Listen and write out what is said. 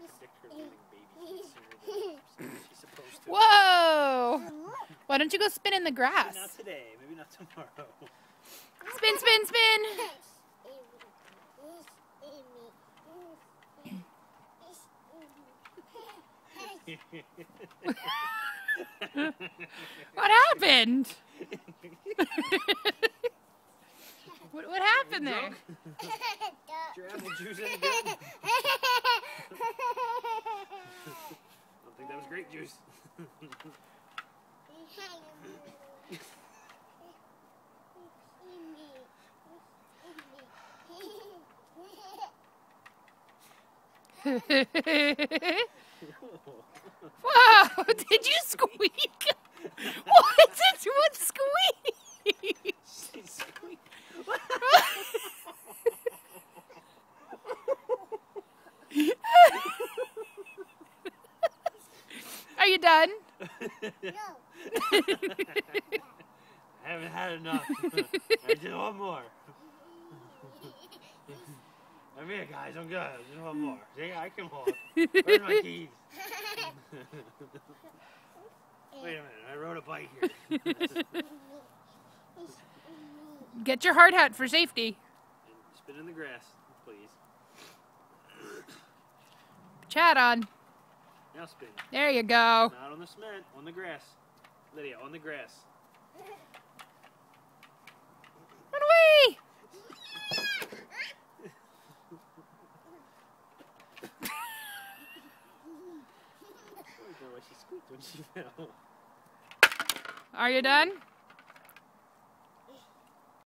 predict her getting baby feet sooner than she's supposed to. Whoa! Why don't you go spin in the grass? Maybe not today, maybe not tomorrow. Spin, spin, spin! What happened? What happened there? Is your apple juice any good? I don't think that was grape juice. Wow, did you squeak? What did you squeak? She squeaked. Are you done? No. I haven't had enough. I just want more. I'm here, guys. I'm good. I just want more. See, I can walk. Where's my keys? Wait a minute. I rode a bike here. Get your hard hat for safety. And spin in the grass, please. Chat on. Now spin. There you go. Not on the cement. On the grass. Lydia, on the grass. Run away! I don't know why she squeaked when she fell. Are you done?